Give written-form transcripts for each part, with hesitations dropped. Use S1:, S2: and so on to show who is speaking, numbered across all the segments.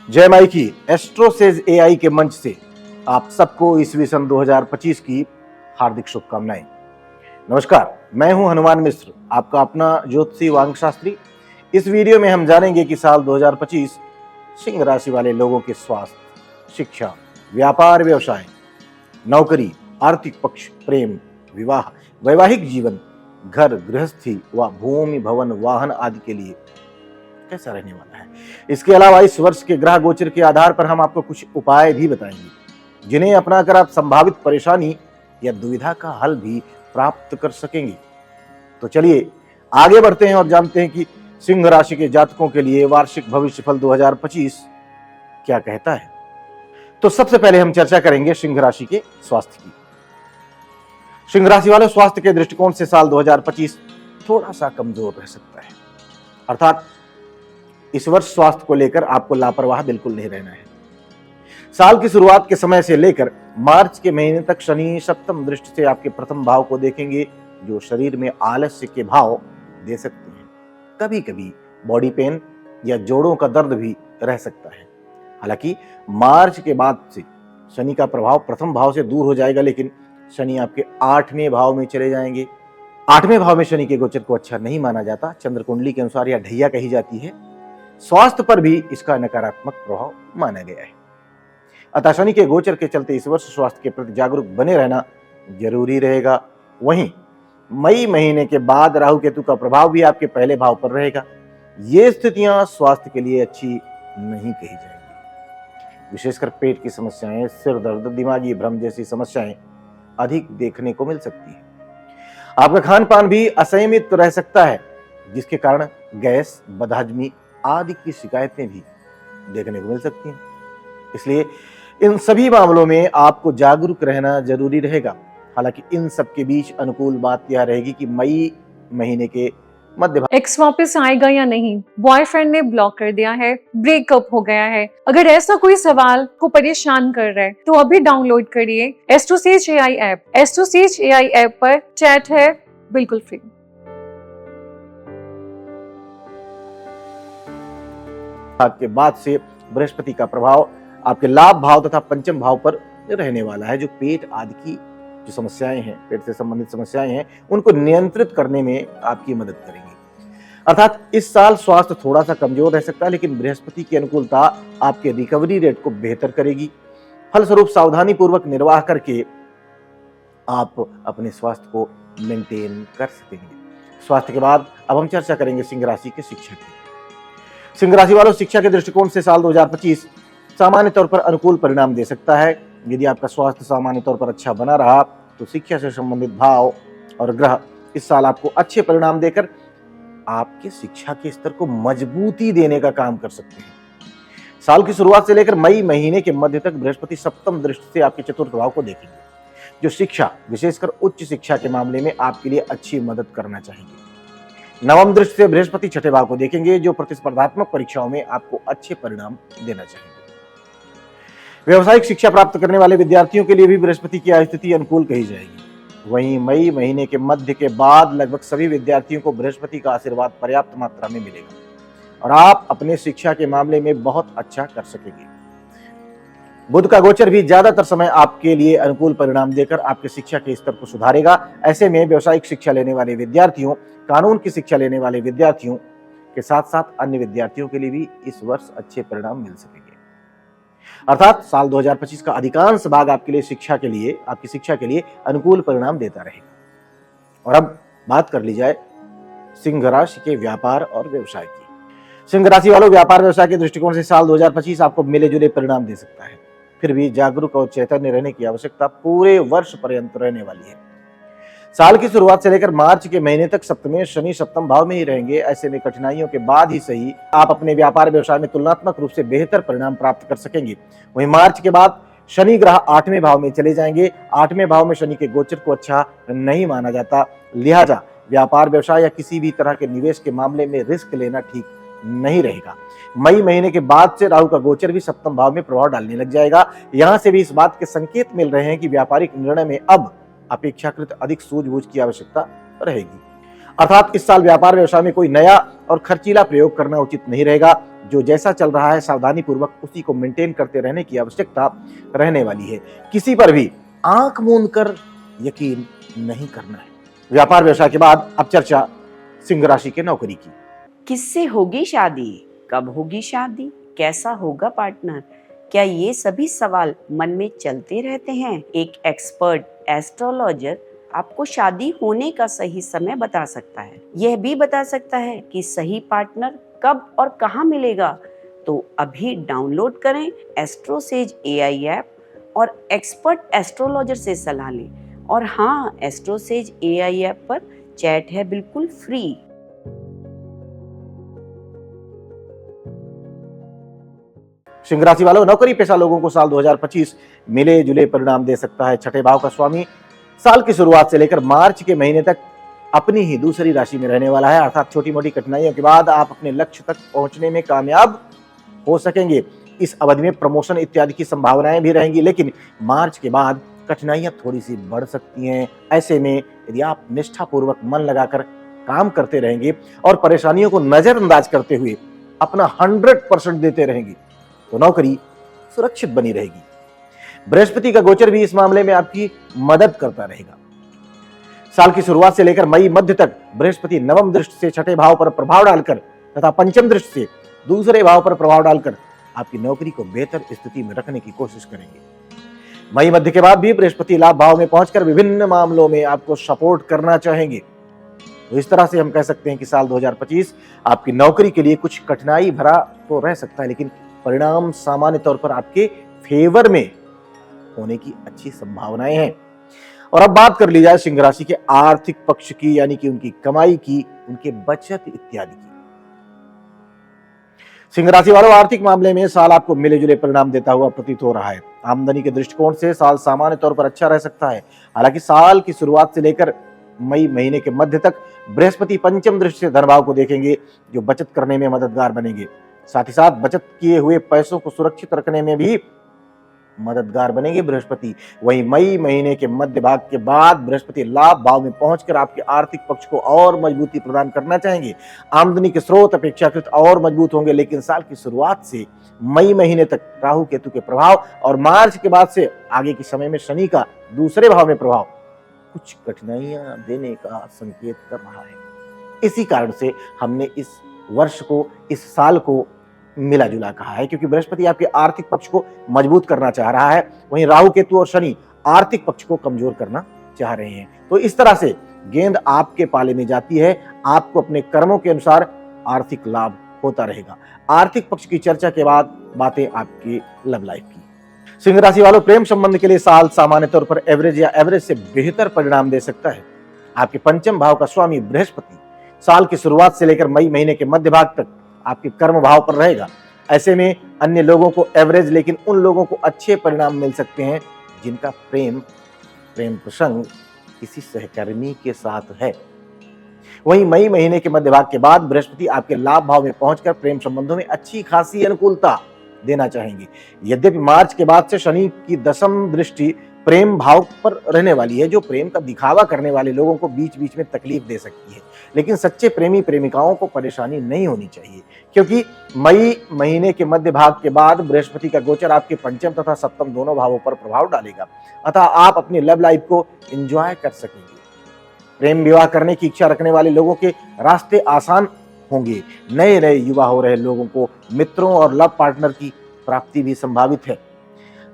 S1: जय माई की एस्ट्रोसेज एआई के मंच से आप सबको ईस्वी सन 2025 की हार्दिक शुभकामनाएं। नमस्कार, मैं हूं हनुमान मिश्र, आपका अपना ज्योतिषी वांग शास्त्री। इस वीडियो में हम जानेंगे कि साल 2025 सिंह राशि वाले लोगों के स्वास्थ्य, शिक्षा, व्यापार, व्यवसाय, नौकरी, आर्थिक पक्ष, प्रेम, विवाह, वैवाहिक जीवन, घर गृहस्थी व भूमि भवन वाहन आदि के लिए कैसा रहने वाला है। इसके अलावा इस वर्ष के ग्रह गोचर के आधार पर हम आपको कुछ उपाय भी बताएंगे जिन्हें अपनाकर आप संभावित परेशानी या दुविधा का हल भी प्राप्त कर सकेंगे। तो चलिए आगे बढ़ते हैं और जानते हैं कि सिंह राशि के जातकों के लिए वार्षिक भविष्यफल 2025 क्या कहता है। तो सबसे पहले हम चर्चा करेंगे सिंह राशि के स्वास्थ्य की। सिंह राशि वाले स्वास्थ्य के दृष्टिकोण से साल 2025 थोड़ा सा कमजोर रह सकता है, अर्थात इस वर्ष स्वास्थ्य को लेकर आपको लापरवाह बिल्कुल नहीं रहना है। साल की शुरुआत के समय से लेकर मार्च के महीने तक शनि सप्तम दृष्टि से आपके प्रथम भाव को देखेंगे, जो शरीर में आलस्य के भाव दे सकते हैं। कभी कभी बॉडी पेन या जोड़ों का दर्द भी रह सकता है। हालांकि मार्च के बाद से शनि का प्रभाव प्रथम भाव से दूर हो जाएगा, लेकिन शनि आपके 8वें भाव में चले जाएंगे। 8वें भाव में शनि के गोचर को अच्छा नहीं माना जाता, चंद्र कुंडली के अनुसार यह ढैया कही जाती है। स्वास्थ्य पर भी इसका नकारात्मक प्रभाव माना गया है। अतः शनि के गोचर के चलते इस वर्ष स्वास्थ्य के प्रति जागरूक बने रहना जरूरी रहेगा। वहीं मई महीने के बाद राहु केतु का प्रभाव भी आपके पहले भाव पर रहेगा। ये स्थितियां स्वास्थ्य के लिए अच्छी नहीं कही जाएंगी। विशेषकर पेट की समस्याएं, सिर दर्द, दिमागी भ्रम जैसी समस्याएं अधिक देखने को मिल सकती है। आपका खान पान भी असंयमित रह सकता है, जिसके कारण गैस, बदहजमी आदि की शिकायतें भी देखने को मिल सकती हैं। इसलिए इन सभी मामलों में आपको जागरूक रहना जरूरी रहेगा। हालांकि इन सब के बीच अनुकूल बात यह रहेगी कि मई महीने के मध्य भाग
S2: एक्स वापस आएगा या नहीं, बॉयफ्रेंड ने ब्लॉक कर दिया है, ब्रेकअप हो गया है, अगर ऐसा कोई सवाल को परेशान कर रहा है तो अभी डाउनलोड करिए AstroSage AI app. AstroSage AI app पर चैट है बिल्कुल फ्री।
S1: के बाद से बृहस्पति का प्रभाव आपके लाभ भाव तथा पंचम भाव पर रहने वाला है, जो पेट आदि की जो समस्याएं हैं, पेट से संबंधित समस्याएं हैं, उनको नियंत्रित करने में आपकी मदद करेंगे। अर्थात इस साल स्वास्थ्य थोड़ा सा कमजोर रह सकता है, लेकिन बृहस्पति की अनुकूलता आपके रिकवरी रेट को बेहतर करेगी। फलस्वरूप सावधानी पूर्वक निर्वाह करके आप अपने स्वास्थ्य को मेंटेन कर सकेंगे। स्वास्थ्य के बाद अब हम चर्चा करेंगे सिंह राशि के शिक्षा की। सिंह राशि वालों, शिक्षा के दृष्टिकोण से साल 2025 सामान्य तौर पर अनुकूल परिणाम दे सकता है। यदि आपका स्वास्थ्य सामान्य तौर पर अच्छा बना रहा तो शिक्षा से संबंधित भाव और ग्रह इस साल आपको अच्छे परिणाम देकर आपके शिक्षा के स्तर को मजबूती देने का काम कर सकते हैं। साल की शुरुआत से लेकर मई महीने के मध्य तक बृहस्पति सप्तम दृष्टि से आपके चतुर्थ भाव को देखेंगे, जो शिक्षा, विशेषकर उच्च शिक्षा के मामले में आपके लिए अच्छी मदद करना चाहिए। नवम दृष्टि से बृहस्पति छठे भाव को देखेंगे, जो प्रतिस्पर्धात्मक परीक्षाओं में आपको अच्छे परिणाम देना चाहिए। व्यवसायिक शिक्षा प्राप्त करने वाले विद्यार्थियों के लिए भी बृहस्पति की स्थिति अनुकूल कही जाएगी। वहीं मई महीने के मध्य के बाद लगभग सभी विद्यार्थियों को बृहस्पति का आशीर्वाद पर्याप्त मात्रा में मिलेगा और आप अपने शिक्षा के मामले में बहुत अच्छा कर सकेंगे। बुध का गोचर भी ज्यादातर समय आपके लिए अनुकूल परिणाम देकर आपके शिक्षा के स्तर को सुधारेगा। ऐसे में व्यवसायिक शिक्षा लेने वाले विद्यार्थियों, कानून की शिक्षा लेने वाले विद्यार्थियों के साथ साथ अन्य विद्यार्थियों के लिए भी इस वर्ष अच्छे परिणाम मिल सकेंगे। अर्थात साल 2025 का अधिकांश भाग आपके लिए शिक्षा के लिए, आपकी शिक्षा के लिए अनुकूल परिणाम देता रहेगा। और अब बात कर ली जाए सिंह राशि के व्यापार और व्यवसाय की। सिंह राशि वालों, व्यापार व्यवसाय के दृष्टिकोण से साल 2025 आपको मिले जुले परिणाम दे सकता है। फिर भी जागरूक और चैतन्य रहने की आवश्यकता पूरे वर्ष पर्यंत रहने वाली है। साल की शुरुआत से लेकर मार्च के महीने तक सप्तमें शनि सप्तम भाव में ही रहेंगे। ऐसे में कठिनाइयों के बाद ही सही आप अपने व्यापार व्यवसाय में तुलनात्मक रूप से बेहतर परिणाम प्राप्त कर सकेंगे। वहीं मार्च के बाद शनि ग्रह 8वें भाव में चले जाएंगे। 8वें भाव में शनि के गोचर को अच्छा नहीं माना जाता, लिहाजा व्यापार व्यवसाय या किसी भी तरह के निवेश के मामले में रिस्क लेना ठीक नहीं रहेगा। मई महीने के बाद से राहु का गोचर भी सप्तम भाव में प्रभाव डालने लग जाएगा। यहां से भी इस बात के संकेत मिल रहे हैं कि व्यापारिक निर्णय में अब अपेक्षाकृत अधिक सूझबूझ की आवश्यकता रहेगी। अर्थात इस साल व्यापार व्यवसाय में कोई नया और खर्चीला प्रयोग करना उचित नहीं रहेगा। जो जैसा चल रहा है सावधानी पूर्वक उसी को मेंटेन करते रहने की आवश्यकता रहने वाली है। किसी पर भी आंख मूंद कर यकीन नहीं करना है। व्यापार व्यवसाय के बाद अब चर्चा सिंह राशि के नौकरी की।
S3: किससे होगी शादी, कब होगी शादी, कैसा होगा पार्टनर, क्या ये सभी सवाल मन में चलते रहते हैं? एक एक्सपर्ट एस्ट्रोलॉजर आपको शादी होने का सही समय बता सकता है। यह भी बता सकता है कि सही पार्टनर कब और कहाँ मिलेगा। तो अभी डाउनलोड करें एस्ट्रोसेज AI ऐप और एक्सपर्ट एस्ट्रोलॉजर से सलाह लें। और हाँ, एस्ट्रोसेज AI ऐप पर चैट है बिल्कुल फ्री।
S1: सिंह राशि वालों, नौकरी पेशा लोगों को साल 2025 मिले जुले परिणाम दे सकता है। छठे भाव का स्वामी साल की शुरुआत से लेकर मार्च के महीने तक अपनी ही दूसरी राशि में रहने वाला है, अर्थात छोटी मोटी कठिनाइयों के बाद आप अपने लक्ष्य तक पहुंचने में कामयाब हो सकेंगे। इस अवधि में प्रमोशन इत्यादि की संभावनाएं भी रहेंगी, लेकिन मार्च के बाद कठिनाइयां थोड़ी सी बढ़ सकती हैं। ऐसे में यदि आप निष्ठापूर्वक मन लगाकर काम करते रहेंगे और परेशानियों को नजरअंदाज करते हुए अपना 100% देते रहेंगे तो नौकरी सुरक्षित बनी रहेगी। बृहस्पति का गोचर भी इस मामले में आपकी मदद करता रहेगा। साल की शुरुआत से लेकर मई मध्य तक बृहस्पति नवम दृष्टि से छठे भाव पर प्रभाव डालकर तथा पंचम दृष्टि से दूसरे भाव पर प्रभाव डालकर आपकी नौकरी को बेहतर स्थिति में रखने की कोशिश करेंगे। मई मध्य के बाद भी बृहस्पति लाभ भाव में पहुंचकर विभिन्न मामलों में आपको सपोर्ट करना चाहेंगे। तो इस तरह से हम कह सकते हैं कि साल 2025 आपकी नौकरी के लिए कुछ कठिनाई भरा तो रह सकता है, लेकिन परिणाम सामान्य तौर पर आपके फेवर में होने की अच्छी संभावनाएं हैं। और अब बात कर ली जाए सिंह राशि के आर्थिक पक्ष की, यानी कि उनकी कमाई की, उनके बचत इत्यादि की। सिंह राशि वालों, आर्थिक मामले में साल आपको मिले जुले परिणाम देता हुआ प्रतीत हो रहा है। आमदनी के दृष्टिकोण से साल सामान्य तौर पर अच्छा रह सकता है। हालांकि साल की शुरुआत से लेकर मई महीने के मध्य तक बृहस्पति पंचम दृष्टि से धन भाव को देखेंगे, जो बचत करने में मददगार बनेंगे। साथ ही साथ बचत किए हुए पैसों को सुरक्षित रखने में भी मददगार बनेंगे बृहस्पति। वहीं मई महीने के मध्य भाग के बाद बृहस्पति लाभ भाव में पहुंचकर आपके आर्थिक पक्ष को और मजबूती प्रदान करना चाहेंगे। आमदनी के स्रोत अपेक्षाकृत और मजबूत होंगे, लेकिन साल की शुरुआत से मई महीने तक राहु केतु के प्रभाव और मार्च के बाद से आगे के समय में शनि का दूसरे भाव में प्रभाव कुछ कठिनाइयां देने का संकेत कर रहा है। इसी कारण से हमने इस वर्ष को, इस साल को मिला जुला कहा है, क्योंकि बृहस्पति आपके आर्थिक पक्ष को मजबूत करना चाह रहा है, वहीं राहु केतु और शनि आर्थिक पक्ष को कमजोर करना चाह रहे हैं। तो इस तरह से गेंद आपके पाले में जाती है। आपको अपने कर्मों के अनुसार आर्थिक लाभ होता रहेगा। आर्थिक पक्ष की चर्चा के बाद बातें आपकी लव लाइफ की। सिंह राशि वालों, प्रेम संबंध के लिए साल सामान्य तौर पर एवरेज या एवरेज से बेहतर परिणाम दे सकता है। आपके पंचम भाव का स्वामी बृहस्पति साल की शुरुआत से लेकर मई महीने के मध्य भाग तक आपके कर्म भाव पर रहेगा। ऐसे में अन्य लोगों को एवरेज, लेकिन उन लोगों को अच्छे परिणाम मिल सकते हैं जिनका प्रेम प्रसंग किसी सहकर्मी के साथ है। वहीं मई महीने के मध्य भाग के बाद बृहस्पति आपके लाभ भाव में पहुंचकर प्रेम संबंधों में अच्छी खासी अनुकूलता देना चाहेंगे। यद्यपि मार्च के बाद से शनि की दशम दृष्टि प्रेम भाव पर रहने वाली है, जो प्रेम का दिखावा करने वाले लोगों को बीच बीच में तकलीफ दे सकती है, लेकिन सच्चे प्रेमी प्रेमिकाओं को परेशानी नहीं होनी चाहिए, क्योंकि मई महीने के मध्य भाग के बाद बृहस्पति का गोचर आपके पंचम तथा सप्तम दोनों भावों पर प्रभाव डालेगा। अतः आप अपनी लव लाइफ को एंजॉय कर सकेंगे। प्रेम विवाह करने की इच्छा रखने वाले लोगों के रास्ते आसान होंगे। नए नए युवा हो रहे लोगों को मित्रों और लव पार्टनर की प्राप्ति भी संभावित है।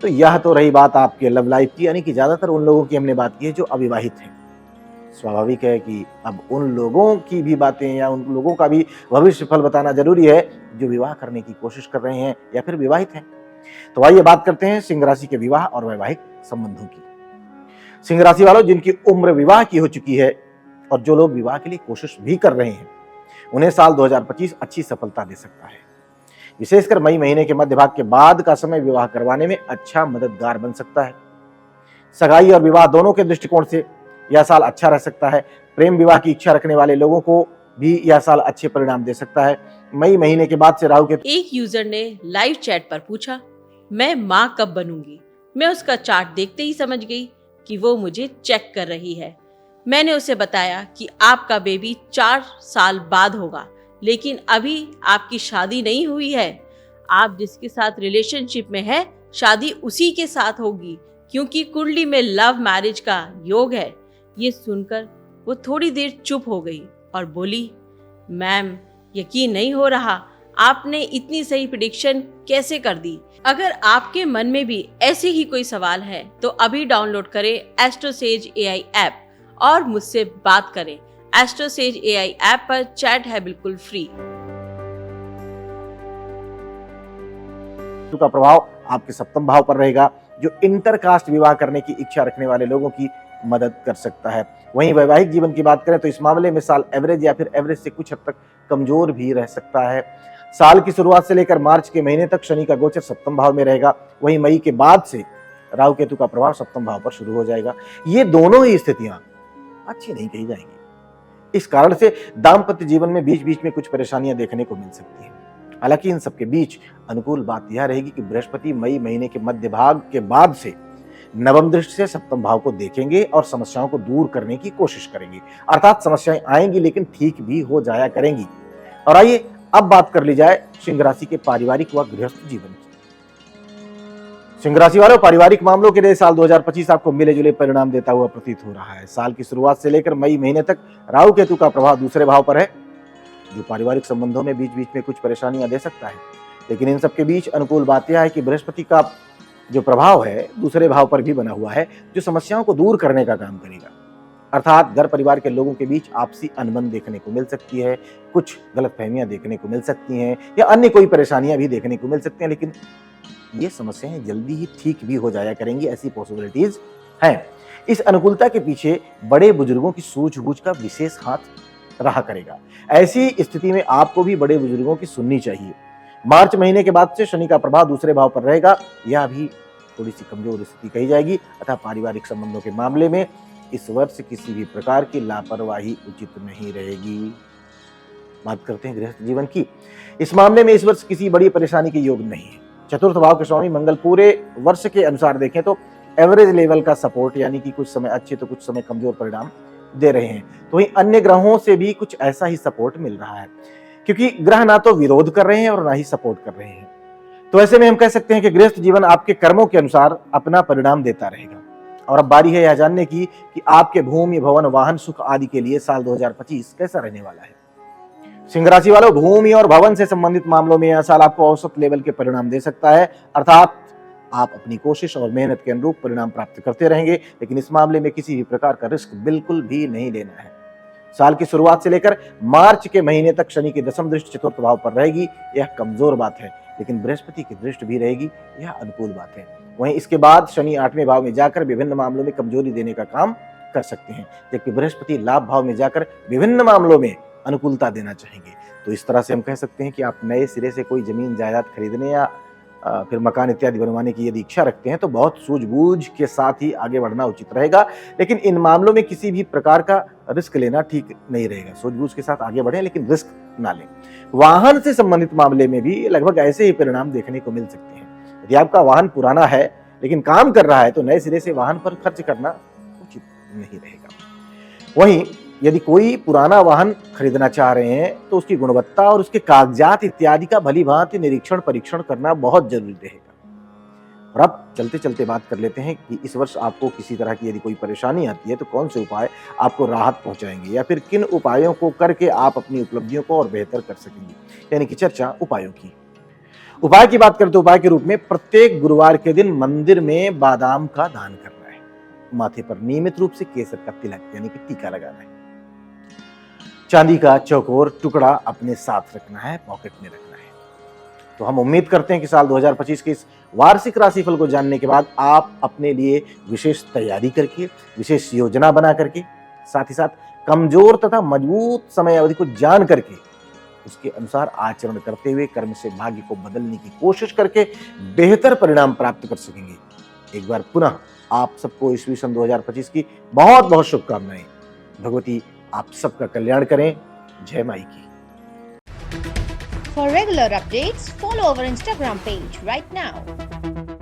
S1: तो यह तो रही बात आपके लव लाइफ की, यानी कि ज्यादातर उन लोगों की हमने बात की है जो अविवाहित हैं। स्वाभाविक है कि अब उन लोगों की भी बातें या उन लोगों का भी भविष्य फल बताना जरूरी है जो विवाह करने की कोशिश कर रहे हैं या फिर विवाहित हैं। तो आइए बात करते हैं सिंह राशि के विवाह और वैवाहिक संबंधों की। सिंह राशि वालों, जिनकी उम्र विवाह की हो चुकी है और जो लोग विवाह के लिए कोशिश भी कर रहे हैं, उन्हें साल 2025 अच्छी सफलता दे सकता है। विशेषकर मई महीने के मध्य भाग के बाद का समय विवाह करवाने में अच्छा मददगार बन सकता है। सगाई और विवाह दोनों के दृष्टिकोण से यह साल अच्छा रह सकता है। प्रेम विवाह की इच्छा रखने वाले लोगों को भी यह साल अच्छे परिणाम दे सकता है। मई महीने के बाद से राहु के
S4: एक यूजर ने लाइव चैट पर पूछा, मैं माँ कब बनूंगी? मैं उसका चार्ट देखते ही समझ गई कि वो मुझे चेक कर रही है। मैंने उसे बताया कि आपका बेबी 4 साल बाद होगा, लेकिन अभी आपकी शादी नहीं हुई है। आप जिसके साथ रिलेशनशिप में है, शादी उसी के साथ होगी, क्योंकि कुंडली में लव मैरिज का योग है। ये सुनकर वो थोड़ी देर चुप हो गई और बोली, मैम यकीन नहीं हो रहा, आपने इतनी सही प्रेडिक्शन कैसे कर दी। अगर आपके मन में भी ऐसे ही कोई सवाल है तो अभी डाउनलोड करें एस्ट्रोसेज AI ऐप और मुझसे बात करें। एस्ट्रोसेज AI ऐप पर चैट है बिल्कुल फ्री।
S1: का प्रभाव आपके सप्तम भाव पर रहेगा, जो इंटरकास्ट विवाह करने की इच्छा रखने वाले लोगों की मदद कर सकता है। वहीं वैवाहिक जीवन की बात करें तो इस मामले में साल एवरेज या फिर एवरेज से कुछ हद तक कमजोर भी रह सकता है। साल की शुरुआत से लेकर मार्च के महीने तक शनि का गोचर सप्तम भाव में रहेगा। वहीं मई के बाद से राहु केतु का प्रभाव सप्तम भाव पर शुरू हो जाएगा। ये दोनों ही स्थितियां अच्छी नहीं कही जाएंगी। इस कारण से दाम्पत्य जीवन में बीच बीच में कुछ परेशानियां देखने को मिल सकती हैं। हालांकि इन सबके बीच अनुकूल बात यह रहेगी कि बृहस्पति मई महीने के मध्य भाग के बाद से नवम दृष्टि से सप्तम भाव को देखेंगे और समस्याओं को दूर करने की कोशिश करेंगे। अर्थात समस्याएं आएंगी लेकिन ठीक भी हो जाया करेंगी। और आइए अब बात कर ली जाए सिंह राशि के पारिवारिक व गृहस्थ जीवन की। सिंह राशि वालों, पारिवारिक मामलों के लिए साल 2025 आपको मिले जुले परिणाम देता हुआ प्रतीत हो रहा है। साल की शुरुआत से लेकर मई महीने तक राहु केतु का प्रभाव दूसरे भाव पर है, जो पारिवारिक संबंधों में बीच बीच में कुछ परेशानियां दे सकता है। लेकिन इन सबके बीच अनुकूल बात यह है कि बृहस्पति का जो प्रभाव है दूसरे भाव पर भी बना हुआ है, जो समस्याओं को दूर करने का काम करेगा। अर्थात घर परिवार के लोगों के बीच आपसी अनबन देखने को मिल सकती है, कुछ गलतफहमियां देखने को मिल सकती हैं या अन्य कोई परेशानियां भी देखने को मिल सकती हैं। लेकिन ये समस्याएं जल्दी ही ठीक भी हो जाया करेंगी, ऐसी पॉसिबिलिटीज हैं। इस अनुकूलता के पीछे बड़े बुजुर्गों की सूझबूझ का विशेष हाथ रहा करेगा। ऐसी स्थिति में आपको भी बड़े बुजुर्गों की सुननी चाहिए। मार्च महीने के बाद से शनि का प्रभाव दूसरे भाव पर रहेगा, यह भी थोड़ी सी कमजोर स्थिति कही जाएगी। अतः पारिवारिक संबंधों के मामले में इस वर्ष किसी भी प्रकार की लापरवाही उचित नहीं रहेगी। बात करते हैं गृहस्थ जीवन की। इस मामले में इस वर्ष किसी बड़ी परेशानी के योग नहीं है। चतुर्थ भाव के स्वामी मंगल पूरे वर्ष के अनुसार देखें तो एवरेज लेवल का सपोर्ट, यानी कि कुछ समय अच्छे तो कुछ समय कमजोर परिणाम दे रहे हैं। तो वहीं अन्य ग्रहों से भी कुछ ऐसा ही सपोर्ट मिल रहा है, क्योंकि ग्रह ना तो विरोध कर रहे हैं और ना ही सपोर्ट कर रहे हैं। तो ऐसे में हम कह सकते हैं कि गृहस्थ जीवन आपके कर्मों के अनुसार अपना परिणाम देता रहेगा। और अब बारी है यह जानने की कि आपके भूमि, भवन, वाहन, सुख आदि के लिए साल 2025 कैसा रहने वाला है। सिंह राशि वालों, भूमि और भवन से संबंधित मामलों में यह साल आपको औसत लेवल के परिणाम दे सकता है। अर्थात आप अपनी कोशिश और मेहनत के अनुरूप परिणाम प्राप्त करते रहेंगे, लेकिन इस मामले में किसी भी प्रकार का रिस्क बिल्कुल भी नहीं लेना है। साल की शुरुआत से लेकर मार्च के महीने तक शनि की दशम दृष्टि चतुर्थ भाव पर रहेगी, यह कमजोर बात है। लेकिन बृहस्पति की दृष्टि भी रहेगी, यह अनुकूल बात है। वहीं इसके बाद शनि 8वें भाव में जाकर विभिन्न मामलों में कमजोरी देने का काम कर सकते हैं, जबकि बृहस्पति लाभ भाव में जाकर विभिन्न मामलों में अनुकूलता देना चाहेंगे। तो इस तरह से हम कह सकते हैं कि आप नए सिरे से कोई जमीन जायदाद खरीदने या फिर मकान इत्यादि बनवाने की यदि इच्छा रखते हैं तो बहुत सूझबूझ के साथ ही आगे बढ़ना उचित रहेगा। लेकिन इन मामलों में किसी भी प्रकार का रिस्क लेना ठीक नहीं रहेगा। सूझबूझ के साथ आगे बढ़ें लेकिन रिस्क ना लें। वाहन से संबंधित मामले में भी लगभग ऐसे ही परिणाम देखने को मिल सकते हैं। यदि आपका वाहन पुराना है लेकिन काम कर रहा है तो नए सिरे से वाहन पर खर्च करना उचित नहीं रहेगा। वहीं यदि कोई पुराना वाहन खरीदना चाह रहे हैं तो उसकी गुणवत्ता और उसके कागजात इत्यादि का भलीभांति निरीक्षण परीक्षण करना बहुत जरूरी रहेगा। और अब चलते चलते बात कर लेते हैं कि इस वर्ष आपको किसी तरह की यदि कोई परेशानी आती है तो कौन से उपाय आपको राहत पहुंचाएंगे या फिर किन उपायों को करके आप अपनी उपलब्धियों को और बेहतर कर सकेंगे, यानी कि चर्चा उपायों की। उपाय की बात करें तो उपाय के रूप में प्रत्येक गुरुवार के दिन मंदिर में बादाम का दान करना है। माथे पर नियमित रूप से केसर का तिलक यानी कि टीका लगाना है। चांदी का चौकोर टुकड़ा अपने साथ रखना है, पॉकेट में रखना है। तो हम उम्मीद करते हैं कि साल 2025 के इस वार्षिक राशिफल को जानने के बाद आप अपने लिए विशेष तैयारी करके, विशेष योजना बना करके, साथ ही साथ कमजोर तथा मजबूत समय अवधि को जान करके उसके अनुसार आचरण करते हुए कर्म से भाग्य को बदलने की कोशिश करके बेहतर परिणाम प्राप्त कर सकेंगे। एक बार पुनः आप सबको ईस्वी सन 2025 की बहुत बहुत शुभकामनाएं। भगवती आप सबका कल्याण करें। जय माई की।
S5: For regular updates, follow our Instagram page right now.